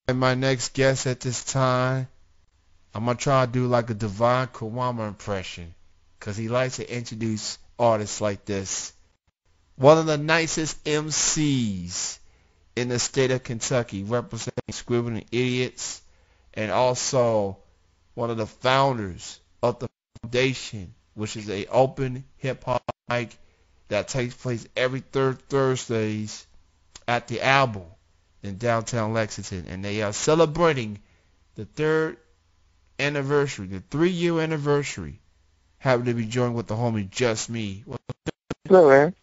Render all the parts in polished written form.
And my next guest at this time, I'm gonna try to do like a Divine Kawama impression, cause he likes to introduce artists like this. One of the nicest MCs in the state of Kentucky, representing Scribbling Idiots, and also one of the founders of the Foundation, which is a open hip hop mic that takes place every third Thursdays at the Album in downtown Lexington, and they are celebrating the third anniversary, the 3-year anniversary. Happy to be joined with the homie Just Me. Hello, man.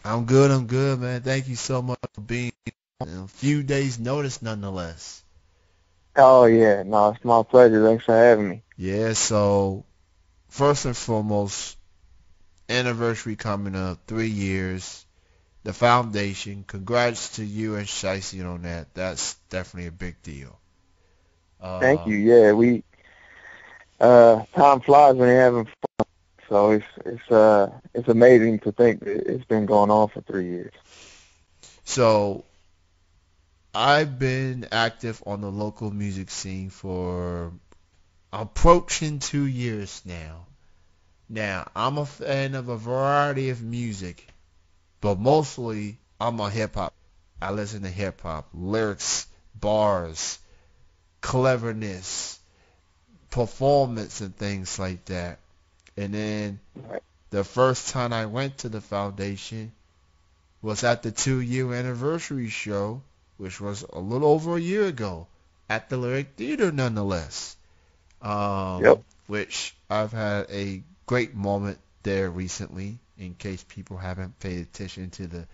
I'm good, man. Thank you so much for being a few days' notice, nonetheless. Oh, yeah. No, it's my pleasure. Thanks for having me. Yeah, so first and foremost, anniversary coming up, 3 years. The foundation. Congrats to you and Shicey on that. That's definitely a big deal. Thank Uh, you. Yeah, time flies when you're having fun. So it's amazing to think that it's been going on for 3 years. so I've been active on the local music scene for approaching 2 years now. Now, I'm a fan of a variety of music, but mostly I'm a hip hop. I listen to hip hop, lyrics, bars, cleverness, performance, and things like that. And then Right. the first time I went to the foundation was at the 2 year anniversary show, which was a little over a year ago at the Lyric Theater, nonetheless. Yep. Which I've had a great moment there recently, in case people haven't paid attention to the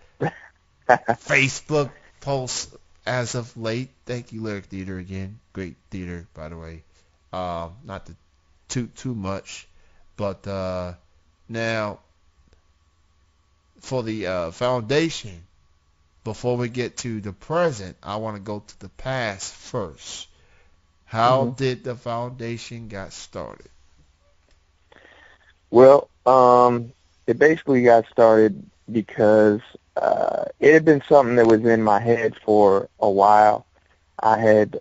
Facebook posts as of late. Thank you, Lyric Theater again. Great theater, by the way. Not to toot too much, but now for the foundation, before we get to the present, I want to go to the past first. How hmm did the foundation got started? Well, it basically got started because it had been something that was in my head for a while. I had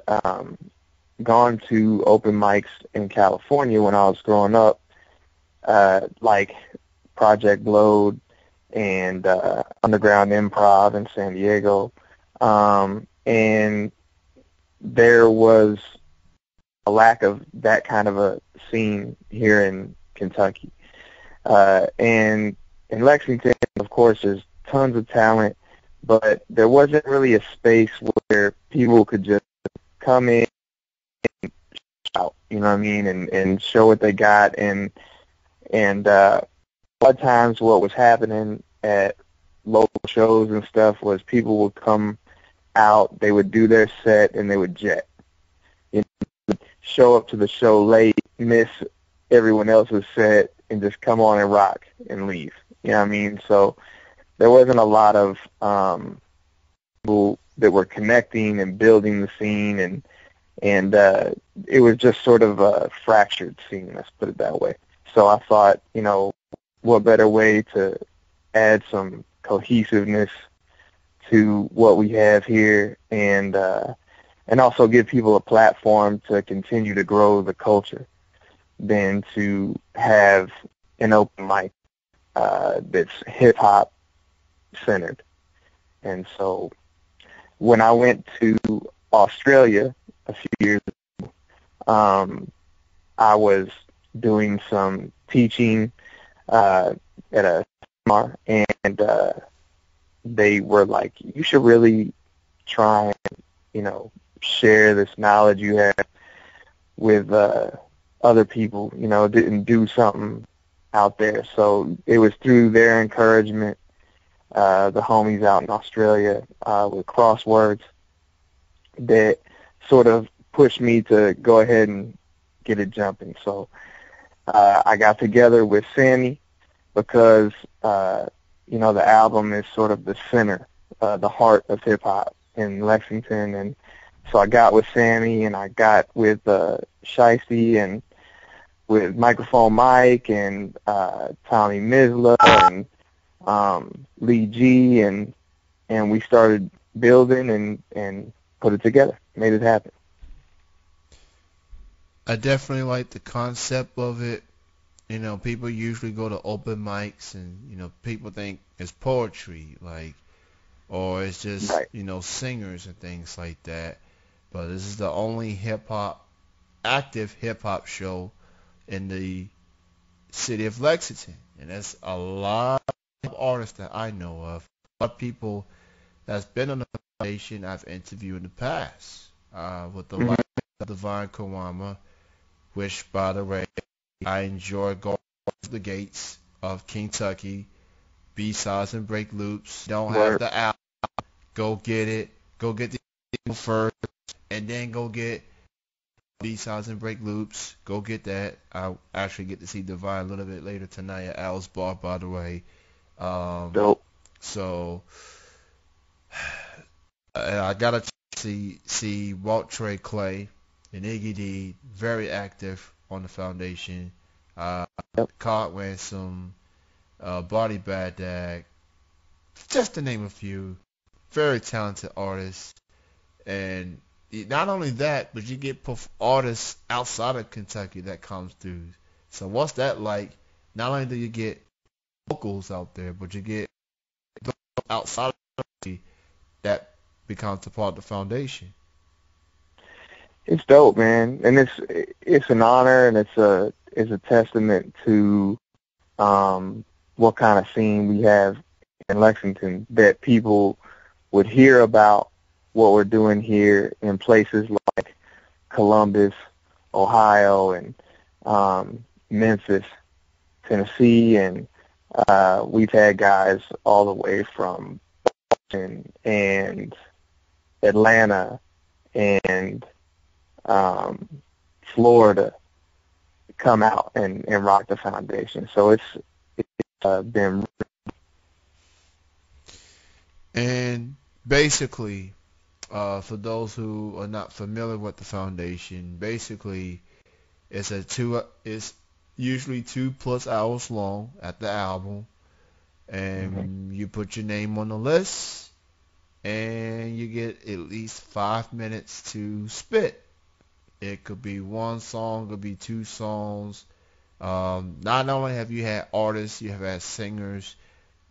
gone to open mics in California when I was growing up, like Project Load and Underground Improv in San Diego. And there was a lack of that kind of a scene here in Kentucky. And in Lexington, of course, there's tons of talent, but there wasn't really a space where people could just come in and shout, you know what I mean, and show what they got. And a lot of times what was happening at local shows and stuff was people would come out, they would do their set, and they would jet. You know, show up to the show late, miss everyone else's set, and just come on and rock and leave. You know what I mean? So there wasn't a lot of people that were connecting and building the scene, and it was just sort of a fractured scene, let's put it that way. So I thought, you know, what better way to add some cohesiveness to what we have here, and also give people a platform to continue to grow the culture than to have an open mic that's hip-hop centered. And so when I went to Australia a few years ago, I was doing some teaching at a seminar, and they were like, you should really try and, you know, share this knowledge you have with other people, you know, and do something out there. So it was through their encouragement, the homies out in Australia with Crosswords, that sort of pushed me to go ahead and get it jumping. So I got together with Sammy because, you know, the album is sort of the center, the heart of hip-hop in Lexington. And so I got with Sammy, and I got with Shicey, and with Microphone Mike, and Tommy Misla, and Lee G, and we started building and put it together. made it happen. I definitely like the concept of it. You know, people usually go to open mics and, you know, people think it's poetry, like, or it's just, Right. you know, singers and things like that. But this is the only active hip hop show in the city of Lexington. And that's a lot of artists that I know of. A lot of people that's been on the foundation I've interviewed in the past. With the Hmm. likes of Divine Kawama, which, by the way, I enjoy going to the gates of Kentucky, B-sides and break loops. Don't have Word. the album. Go get it. Go get the album first, and then go get B-sides and break loops. Go get that. I actually get to see Divine a little bit later tonight at Al's Bar, by the way. Um, Dope. so I got to see Walt Trey Clay and Iggy D very active on the foundation. Uh, Yep. Card Ransom, Body Bad Dag, just to name a few. Very talented artists. And not only that, but you get artists outside of Kentucky that comes through. So what's that like? Not only do you get locals out there, but you get those outside of Kentucky that becomes a part of the foundation. It's dope, man, and it's an honor, and it's a testament to what kind of scene we have in Lexington, that people would hear about what we're doing here in places like Columbus, Ohio, and Memphis, Tennessee, and we've had guys all the way from Boston and Atlanta and Florida come out and rock the foundation. So it's been. And basically, for those who are not familiar with the foundation, basically it's usually 2+ hours long at the album, Mhm. and you put your name on the list, and you get at least 5 minutes to spit. It could be one song, it could be two songs. Not only have you had artists, you have had singers,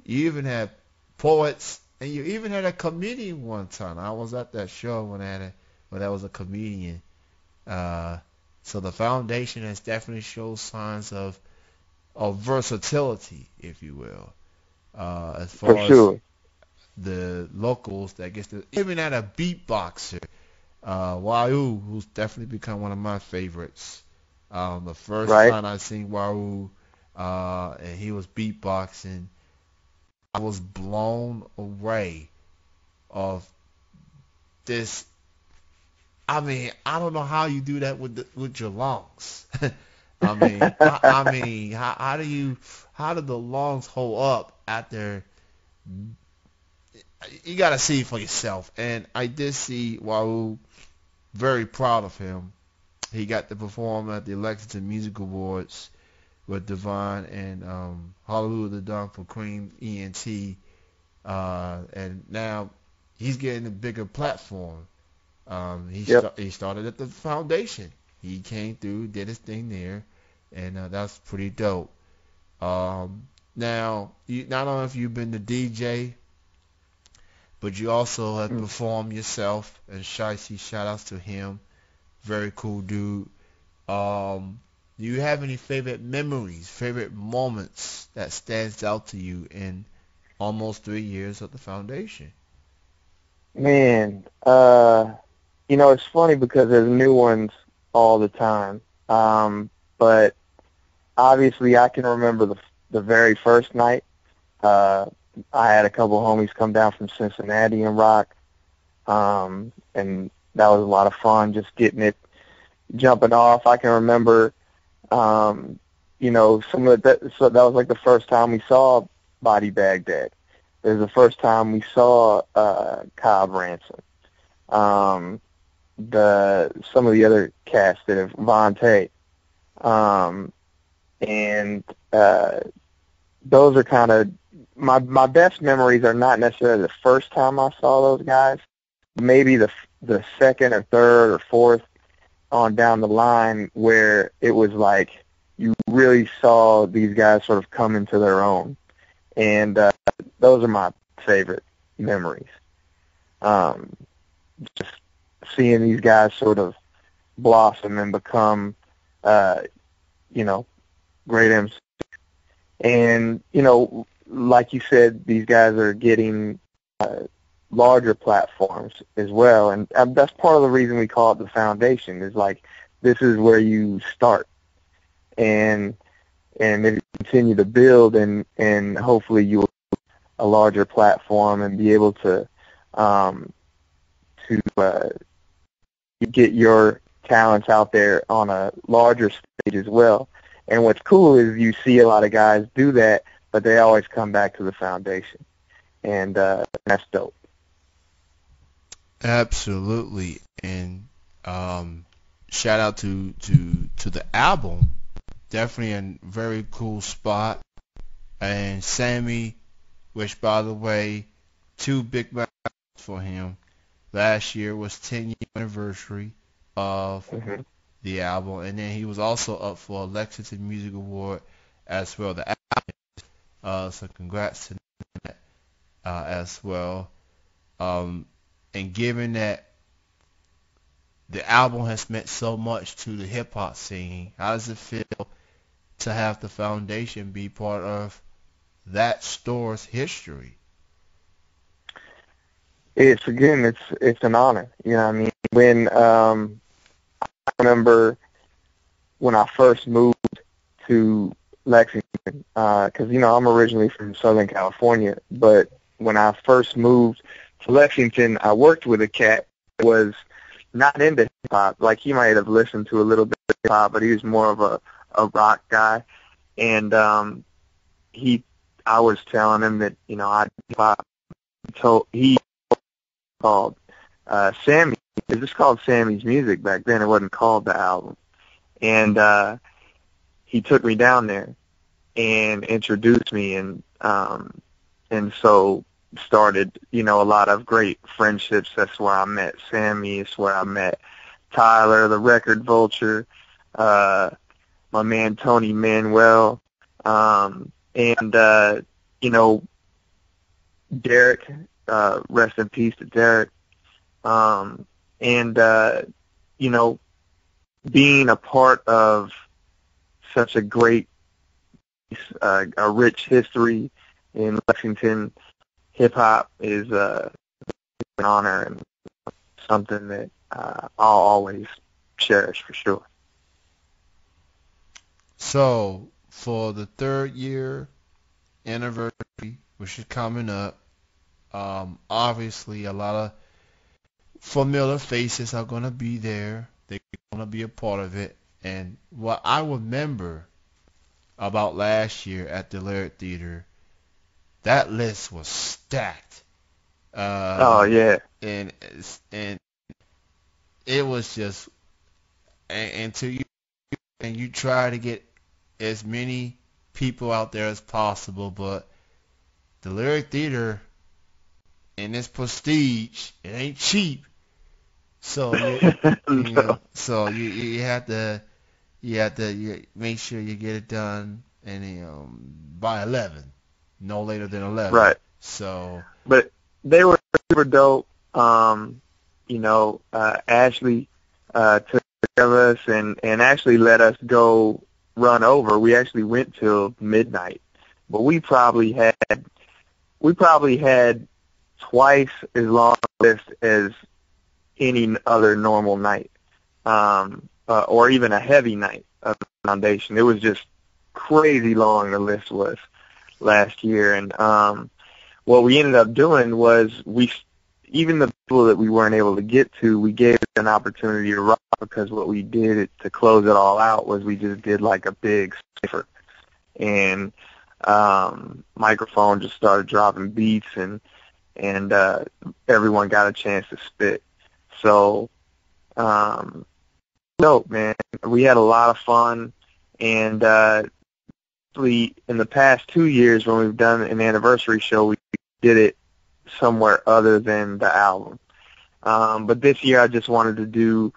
you even had poets, and you even had a comedian one time. I was at that show when that was a comedian. Uh, so the foundation has definitely showed signs of versatility, if you will, as For far as sure. the locals that gets to even at a beatboxer. Wahoo, who's definitely become one of my favorites. The first Right? time I seen Wahoo, and he was beatboxing, I was blown away of this. I mean, I don't know how you do that with your lungs. I mean, how do the lungs hold up after? You gotta see for yourself. And I did see Wahoo. Very proud of him. He got to perform at the Lexington Music Awards with Divine and Hallelujah the Dawn for Cream ENT. And now he's getting a bigger platform. Yep. He started at the foundation. He came through, did his thing there, and that's pretty dope. Now, not only have you been the DJ, but you also have Mm. performed yourself. And Shicey, shout outs to him. Very cool dude. Do you have any favorite memories, favorite moments that stands out to you in almost 3 years of the foundation? Man, it's funny because there's new ones all the time. But obviously I can remember the very first night. I had a couple homies come down from Cincinnati and rock. And that was a lot of fun, just getting it, jumping off. I can remember, some of that. So that was like the first time we saw Body Baghdad. It was the first time we saw Cobb Ransom. Some of the other cast that have Vontae. And those are kind of my best memories are not necessarily the first time I saw those guys, maybe the second or third or fourth on down the line where it was like you really saw these guys sort of come into their own. And those are my favorite memories. Just seeing these guys sort of blossom and become, great MCs. And, like you said, these guys are getting larger platforms as well. And that's part of the reason we call it the foundation, is like this is where you start. And then you continue to build, and hopefully you'll have a larger platform and be able to get your talents out there on a larger stage as well. And what's cool is you see a lot of guys do that, but they always come back to the foundation, and that's dope. Absolutely. And shout out to the album. Definitely a very cool spot. And Sammy, which by the way, 2 big milestones for him. Last year was 10-year anniversary of the album, and then he was also up for a Lexington Music Award as well. The album, so congrats to that as well. And given that the album has meant so much to the hip hop scene, how does it feel to have the foundation be part of that store's history? It's an honor. You know what I mean? When I remember when I first moved to Lexington, because I'm originally from Southern California, but when I first moved to Lexington, I worked with a cat that was not into hip hop. Like, he might have listened to a little bit of hip hop, but he was more of a rock guy. And I was telling him that I hip hop. He called Sammy. It was just called Sammy's Music back then. It wasn't called the album. And he took me down there and introduced me, and so started a lot of great friendships. That's where I met Sammy. It's where I met Tyler, the Record Vulture, my man Tony Manuel, and Derek. Rest in peace to Derek. Being a part of such a great, a rich history in Lexington hip-hop is an honor and something that I'll always cherish for sure. So, for the 3rd year anniversary, which is coming up, obviously a lot of familiar faces are going to be there. They're going to be a part of it. And what I remember about last year at the Lyric Theater, that list was stacked. Oh, yeah. And it was just, and you try to get as many people out there as possible, but the Lyric Theater and its prestige, it ain't cheap. So you have to make sure you get it done by 11, no later than 11. Right. So, but they were super dope. Ashley took care of us and actually let us go run over. We actually went till midnight, but we probably had twice as long a list as any other normal night, or even a heavy night of the foundation. It was just crazy long, the list was last year. And what we ended up doing was even the people that we weren't able to get to, we gave them an opportunity to rock, because what we did to close it all out was we just did like a big cipher. And microphone just started dropping beats, and everyone got a chance to spit. So, dope, man. We had a lot of fun, and in the past 2 years when we've done an anniversary show, we did it somewhere other than the album. But this year I just wanted to do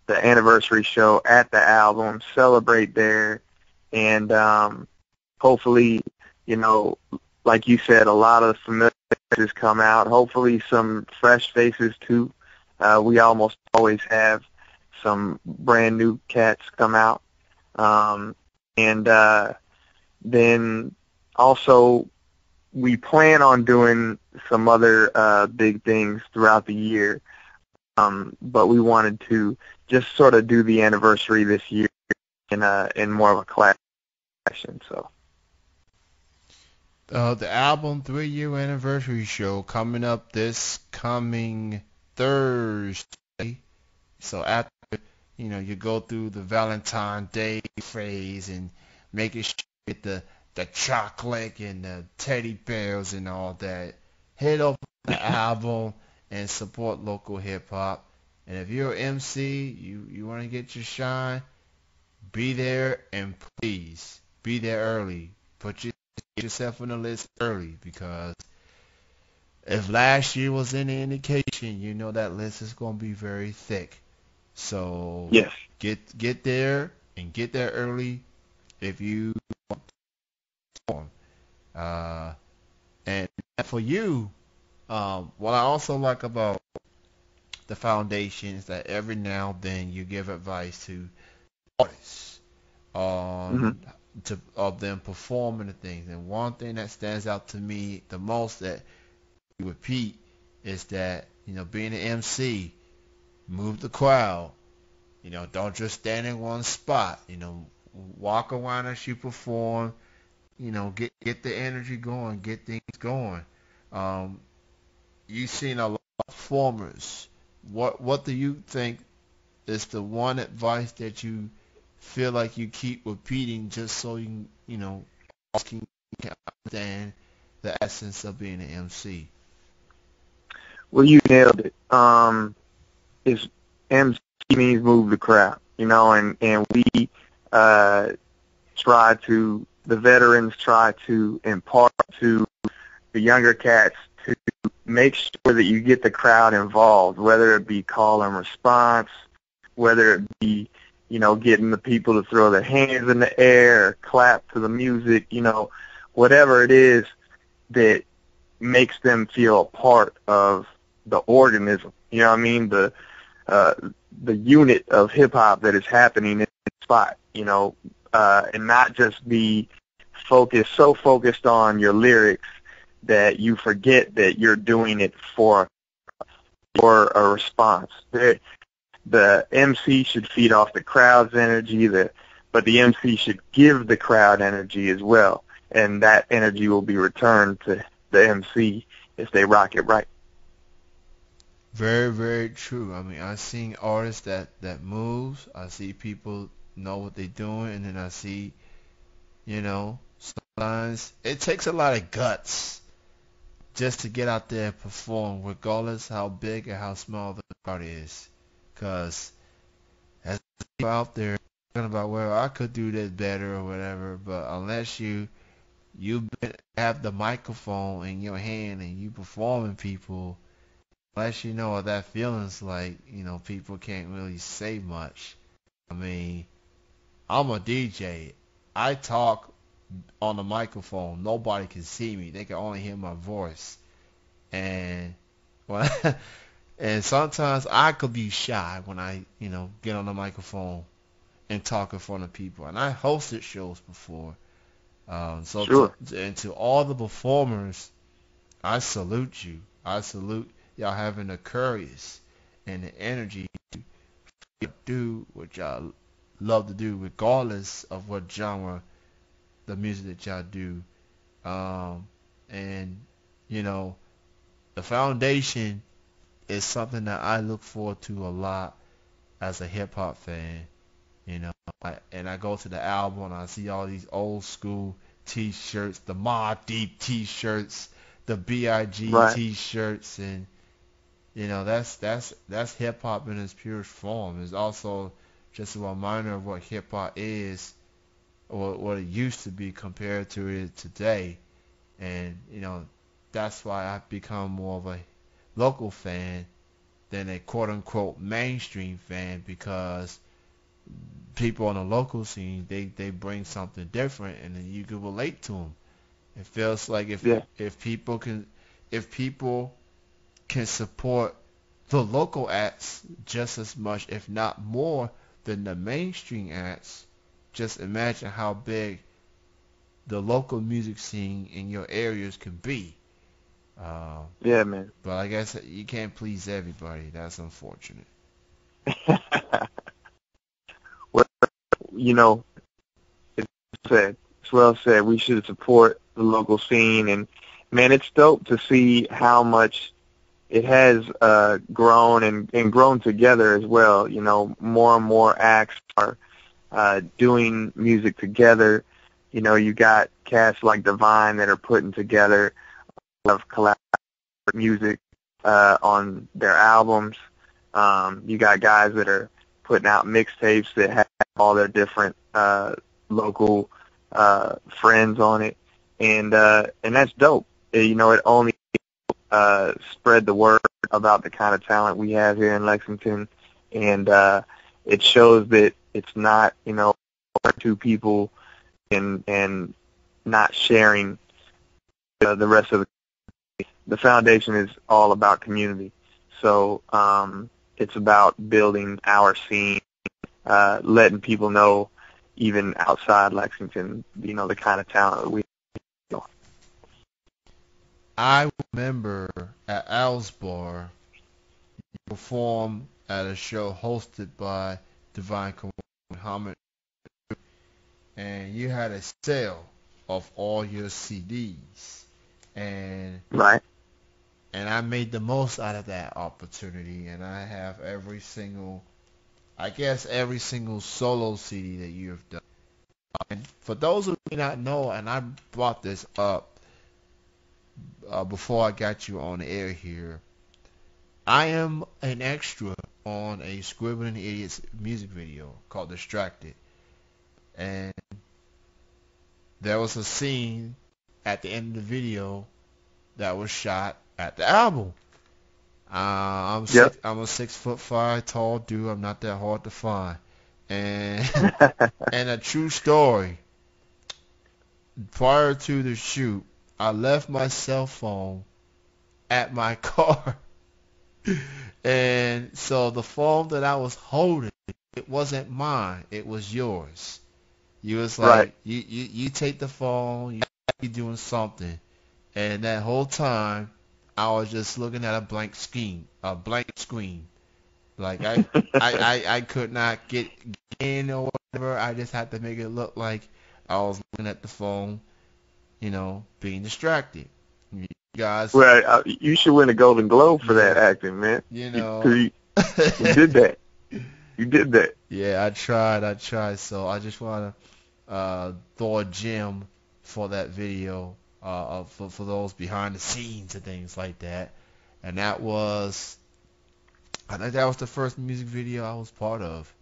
the anniversary show at the album, celebrate there, and hopefully, you know, like you said, a lot of familiar faces come out. Hopefully some fresh faces too. We almost always have some brand new cats come out. And then also we plan on doing some other big things throughout the year. But we wanted to just sort of do the anniversary this year in more of a class fashion. So The album 3-year anniversary show coming up this coming Thursday. So after you go through the Valentine Day phase and making sure you get the chocolate and the teddy bears and all that. Head over to the album and support local hip hop. And if you're an MC, you want to get your shine, be there and please be there early. Get yourself on the list early because if last year was any indication, you know that list is going to be very thick. So yes, get there and get there early if you want. Uh, and for you, what I also like about the foundation is that every now and then you give advice to artists hmm on of them performing the things. And one thing that stands out to me the most that you repeat is that being an MC, move the crowd. Don't just stand in one spot. Walk around as you perform. Get the energy going, get things going. Um, you've seen a lot of performers. What do you think is the one advice that you feel like you keep repeating just so can understand the essence of being an MC? well, you nailed it. Is MC means move the crowd, and we uh, the veterans try to impart to the younger cats to make sure that you get the crowd involved, whether it be call and response, whether it be, getting the people to throw their hands in the air, or clap to the music, whatever it is that makes them feel a part of the organism. You know what I mean? Uh, the unit of hip hop that is happening in the spot, and not just be so focused on your lyrics that you forget that you're doing it for a response. The MC should feed off the crowd's energy, but the MC should give the crowd energy as well, and that energy will be returned to the MC if they rock it right. Very, very true. I mean, I've seen artists that moves. I see people know what they're doing, and then I see, sometimes it takes a lot of guts just to get out there and perform, regardless how big or how small the crowd is. Because as people out there talking about, well, I could do this better or whatever, but unless you have the microphone in your hand and you performing people, unless you know what that feeling's like, people can't really say much. I mean, I'm a DJ. I talk on the microphone. Nobody can see me. They can only hear my voice. And when and sometimes I could be shy when I, get on the microphone and talk in front of people. And I hosted shows before. So Sure. and to all the performers, I salute you. I salute y'all having the courage and the energy to do what y'all love to do, regardless of what genre the music that y'all do. And you know, the foundation is something that I look forward to a lot as a hip hop fan. And I go to the album and I see all these old school T-shirts, the Mobb Deep T-shirts, the Big Right. T-shirts, and that's hip hop in its purest form. It's also just a reminder of what hip hop is, or what it used to be compared to it today. And that's why I've become more of a local fan than a quote-unquote mainstream fan, because people on the local scene, they bring something different, and then you can relate to them. It feels like Yeah. if people can support the local acts just as much, if not more, than the mainstream acts, just imagine how big the local music scene in your areas can be. Yeah, man. But I guess you can't please everybody. That's unfortunate. Well, you know, it's it's well said. We should support the local scene, and man, it's dope to see how much it has grown and grown together as well. You know, more and more acts are doing music together. You know, you got cats like Divine that are putting together of collaborative music on their albums. You got guys that are putting out mixtapes that have all their different local friends on it, and that's dope. You know, it only spread the word about the kind of talent we have here in Lexington, and it shows that it's not, you know, one or two people and not sharing the rest of the foundation is all about community. So it's about building our scene, letting people know, even outside Lexington, you know, the kind of talent that we have. I remember at Al's Bar, you performed at a show hosted by Divine Muhammad, and you had a sale of all your CDs, and Right. I made the most out of that opportunity, and I have every single solo CD that you have done. And for those who may not know, and I brought this up before I got you on the air here, I am an extra on a Scribbling Idiots music video called Distracted. And there was a scene at the end of the video that was shot at the album. Yep. I'm a 6'5" tall dude. I'm not that hard to find. And and a true story. Prior to the shoot, I left my cell phone at my car. And so the phone that I was holding, it wasn't mine. It was yours. You was like, Right. you take the phone, you be doing something. And that whole time, I was just looking at a blank screen. Like I could not get in or whatever. I just had to make it look like I was looking at the phone, being distracted. You guys, Well, you should win a Golden Globe for that acting, man. you You did that. You did that. Yeah, I tried. So I just want to throw a gem for that video, for those behind the scenes and things like that. And I think that was the first music video I was part of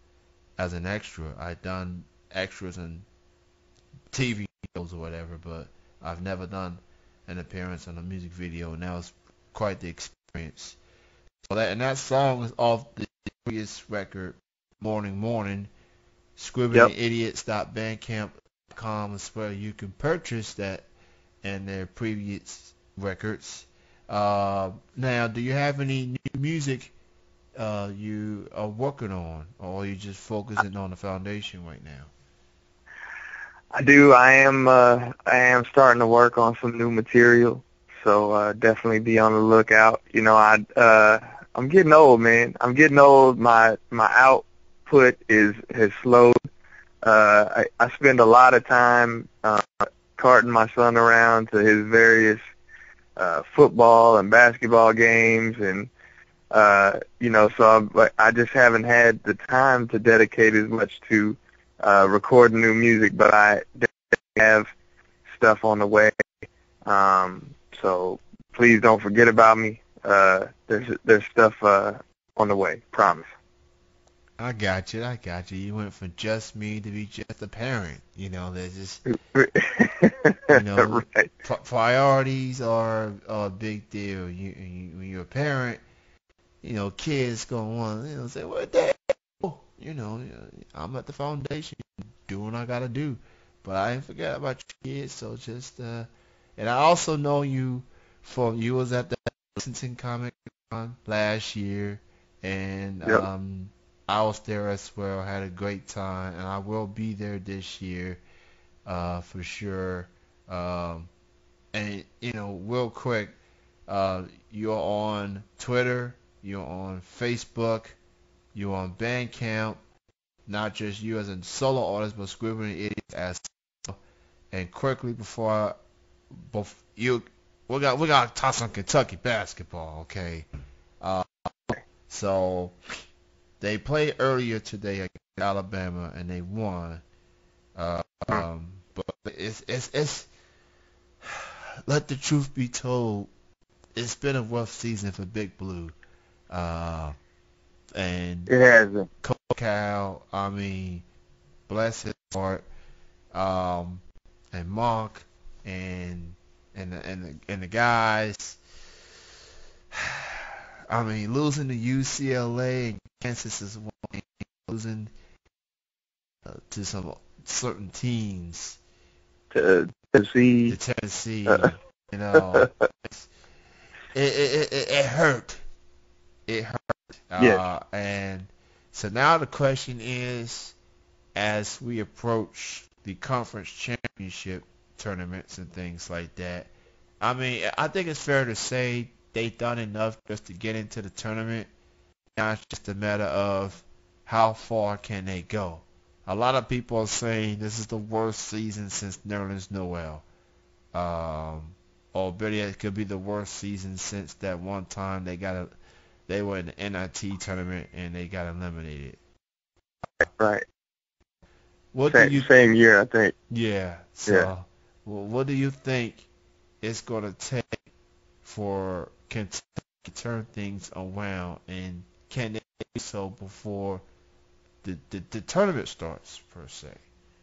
as an extra. I'd done extras in TV shows or whatever, but I've never done an appearance on a music video, and that was quite the experience. So that song is off the previous record, Morning. ScribblingIdiots.bandcamp.com is where you can purchase that and their previous records. Now, do you have any new music you are working on, or are you just focusing on the foundation right now? I do. I am starting to work on some new material, so definitely be on the lookout. You know, I'm getting old, man. I'm getting old. My output has slowed. I spend a lot of time carting my son around to his various football and basketball games, and so I just haven't had the time to dedicate as much to recording new music, but I definitely have stuff on the way. So please don't forget about me. There's stuff on the way. Promise. I got you. You went from just me to be just a parent. There's just, Right. priorities are a big deal. When you're a parent, kids gonna want say, well, Dad, I'm at the foundation doing what I gotta do, but I ain't forget about your kids. So just and I also know you was at the Lexington Comic Con last year, and Yep. I was there as well. Had a great time, and I will be there this year for sure. Um, and real quick, you're on Twitter, you're on Facebook, you're on Bandcamp. Not just you as a solo artist, but Scribbling Idiots as well. And quickly you, we got to talk some Kentucky basketball, okay? Uh, so they played earlier today against Alabama and they won. But it's let the truth be told, it's been a rough season for Big Blue. Uh, and It hasn't. Coach Cal, I mean, bless his heart, and Mark and the guys. I mean, losing to UCLA and Kansas is one, losing to some certain teams, To see. to Tennessee, you know, it hurt. It hurt. Yes. And so now the question is, as we approach the conference championship tournaments and things like that, I mean, I think it's fair to say they've done enough just to get into the tournament. Now it's just a matter of how far can they go. A lot of people are saying this is the worst season since Nerlens Noel. Or better yet, it could be the worst season since that one time they were in the NIT tournament and they got eliminated. Right. What do you? Same year, I think. Yeah. So, Yeah. well, what do you think it's going to take for Kentucky to turn things around, and can they do so before the tournament starts per se?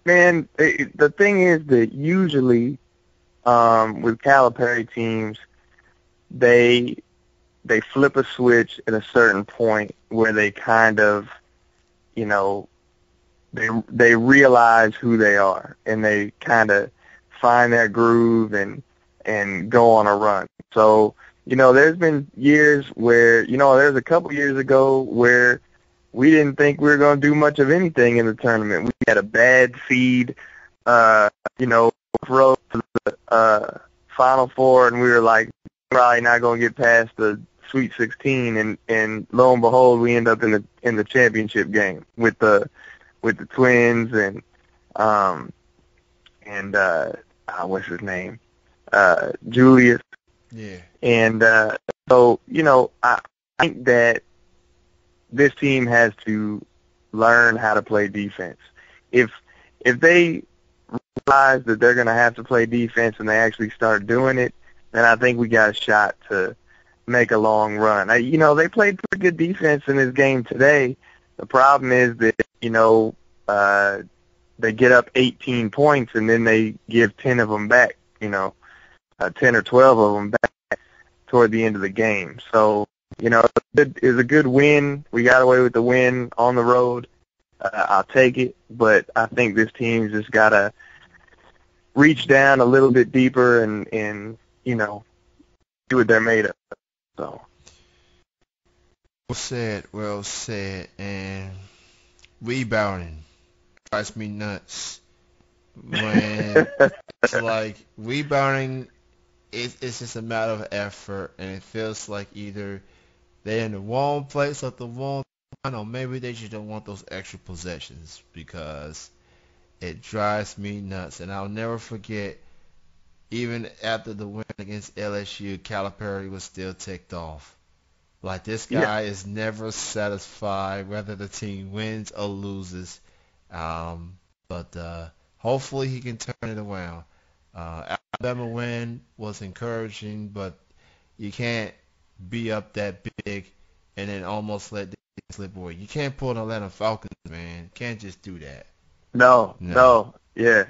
Man, the thing is that usually with Calipari teams, they flip a switch at a certain point where they kind of, they realize who they are and they kind of find their groove and go on a run. So, there's been years where, there's a couple years ago where we didn't think we were going to do much of anything in the tournament. We had a bad seed, road to the Final Four, and we were like, probably not going to get past the Sweet 16, and lo and behold, we end up in the championship game with the Twins and what's his name, Julius. Yeah. And so I think that this team has to learn how to play defense. If they realize that they're going to have to play defense and they actually start doing it, then I think we got a shot to make a long run. They played pretty good defense in this game today. The problem is that, they get up 18 points and then they give 10 of them back, 10 or 12 of them back toward the end of the game. So, it was a good win. We got away with the win on the road. I'll take it, but I think this team's just got to reach down a little bit deeper and do what they're made of. So. Well said, and rebounding drives me nuts. When it's like rebounding, it's just a matter of effort, and it feels like either they're in the wrong place at the wrong time, or maybe they just don't want those extra possessions because it drives me nuts. And I'll never forget, even after the win against LSU, Calipari was still ticked off. Like, this guy is never satisfied whether the team wins or loses. But hopefully he can turn it around. Alabama win was encouraging, but you can't be up that big and then almost let the slip away. You can't pull an Atlanta Falcons, man. Can't just do that. No. Yeah.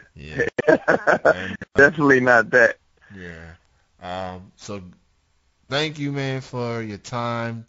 Definitely not that. Yeah. So thank you, man, for your time.